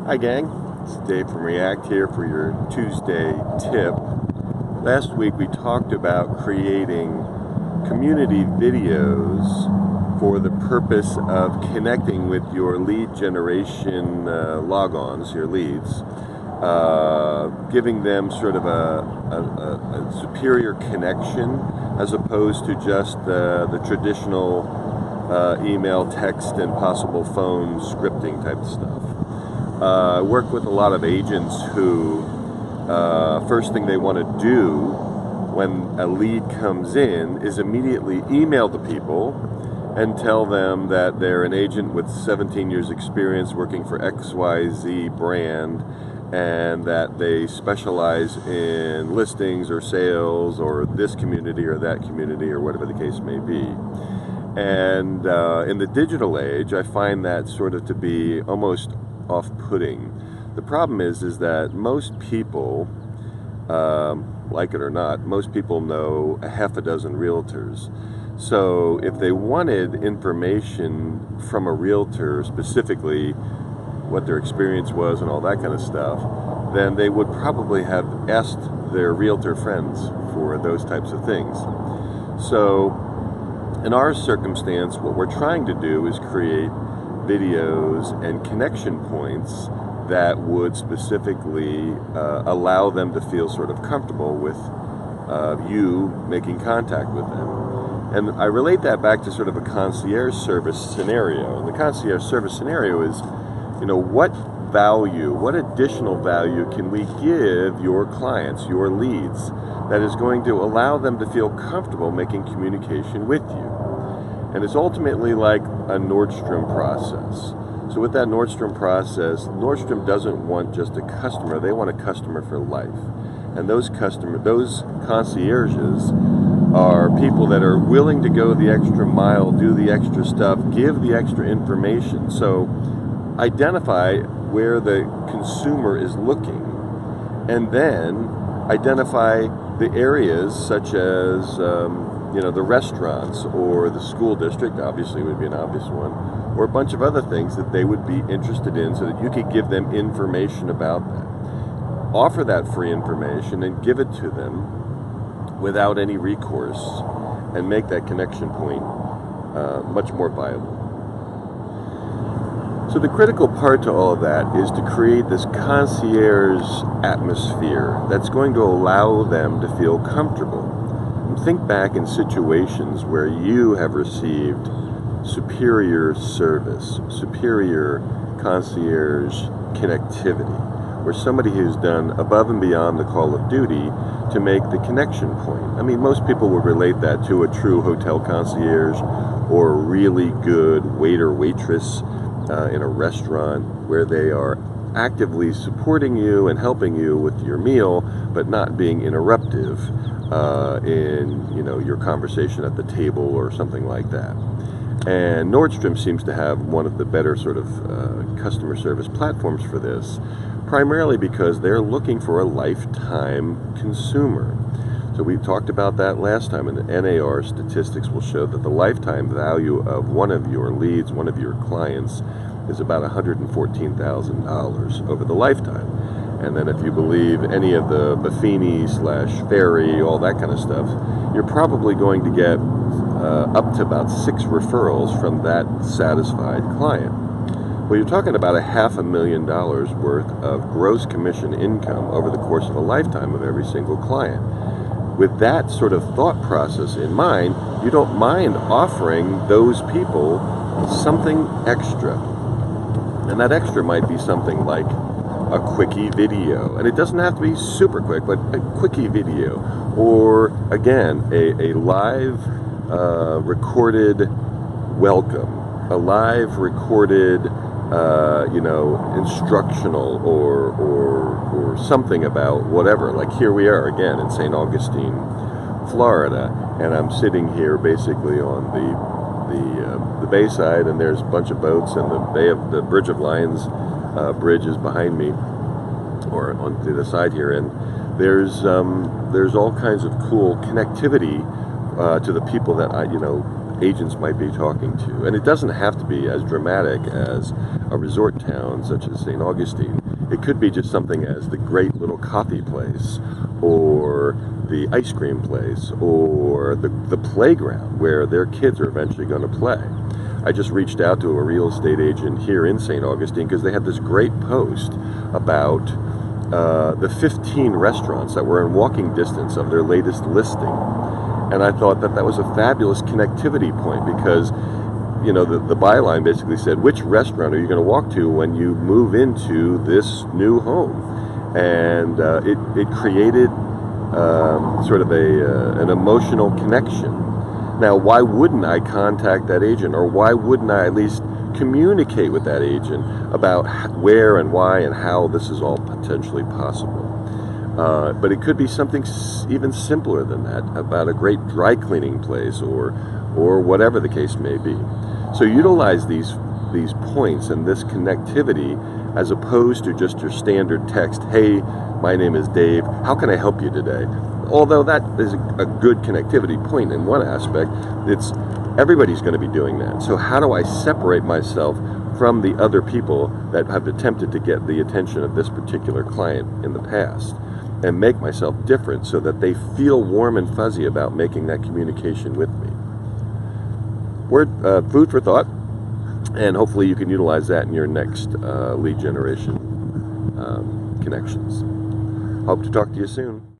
Hi gang, it's Dave from React here for your Tuesday tip. Last week we talked about creating community videos for the purpose of connecting with your lead generation logons, your leads, giving them sort of a superior connection as opposed to just the traditional email, text, and possible phone scripting type of stuff. I work with a lot of agents who first thing they want to do when a lead comes in is immediately email the people and tell them that they're an agent with 17 years experience working for XYZ brand and that they specialize in listings or sales or this community or that community or whatever the case may be. And in the digital age, I find that sort of to be almost off-putting. The problem is that most people, like it or not, most people know a half a dozen realtors. So if they wanted information from a realtor, specifically what their experience was and all that kind of stuff, then they would probably have asked their realtor friends for those types of things. So in our circumstance, what we're trying to do is create videos and connection points that would specifically allow them to feel sort of comfortable with you making contact with them. And I relate that back to sort of a concierge service scenario. And the concierge service scenario is, what value, what additional value can we give your clients, your leads, that is going to allow them to feel comfortable making communication with you? And it's ultimately like a Nordstrom process. So with that Nordstrom process, Nordstrom doesn't want just a customer, they want a customer for life. And those concierges are people that are willing to go the extra mile, do the extra stuff, give the extra information. So identify where the consumer is looking, and then identify the areas such as the restaurants or the school district, obviously would be an obvious one, or a bunch of other things that they would be interested in so that you could give them information about that. Offer that free information and give it to them without any recourse and make that connection point much more viable. So the critical part to all of that is to create this concierge atmosphere that's going to allow them to feel comfortable. Think back in situations where you have received superior service, superior concierge connectivity, where somebody has done above and beyond the call of duty to make the connection point. I mean, most people would relate that to a true hotel concierge or a really good waiter, waitress in a restaurant where they are actively supporting you and helping you with your meal, but not being interruptive in your conversation at the table or something like that. And Nordstrom seems to have one of the better sort of customer service platforms for this, primarily because they're looking for a lifetime consumer. So we talked about that last time, and the NAR statistics will show that the lifetime value of one of your leads, one of your clients, is about $114,000 over the lifetime. And then if you believe any of the Buffini/Ferry, all that kind of stuff, you're probably going to get up to about 6 referrals from that satisfied client. Well, you're talking about $500,000 worth of gross commission income over the course of a lifetime of every single client. With that sort of thought process in mind, you don't mind offering those people something extra. And that extra might be something like a quickie video. And it doesn't have to be super quick, but a quickie video. Or, again, a live recorded welcome. A live recorded, instructional or something about whatever. Like here we are again in St. Augustine, Florida, and I'm sitting here basically on the bayside, and there's a bunch of boats, and the Bridge of Lions bridge is behind me, or on to the side here, and there's all kinds of cool connectivity to the people that agents might be talking to. And it doesn't have to be as dramatic as a resort town such as St. Augustine. It could be just something as the great little coffee place, or the ice cream place, or the playground where their kids are eventually going to play. I just reached out to a real estate agent here in St. Augustine because they had this great post about the 15 restaurants that were in walking distance of their latest listing. And I thought that that was a fabulous connectivity point because, you know, the byline basically said, which restaurant are you going to walk to when you move into this new home? And it created sort of an emotional connection. Now, why wouldn't I contact that agent, or why wouldn't I at least communicate with that agent about where and why and how this is all potentially possible? But it could be something even simpler than that, about a great dry cleaning place, or whatever the case may be. So utilize these points and this connectivity as opposed to just your standard text, hey, my name is Dave, how can I help you today? Although that is a good connectivity point in one aspect, everybody's going to be doing that. So how do I separate myself from the other people that have attempted to get the attention of this particular client in the past, and make myself different so that they feel warm and fuzzy about making that communication with me? Food for thought, and hopefully you can utilize that in your next lead generation connections. Hope to talk to you soon.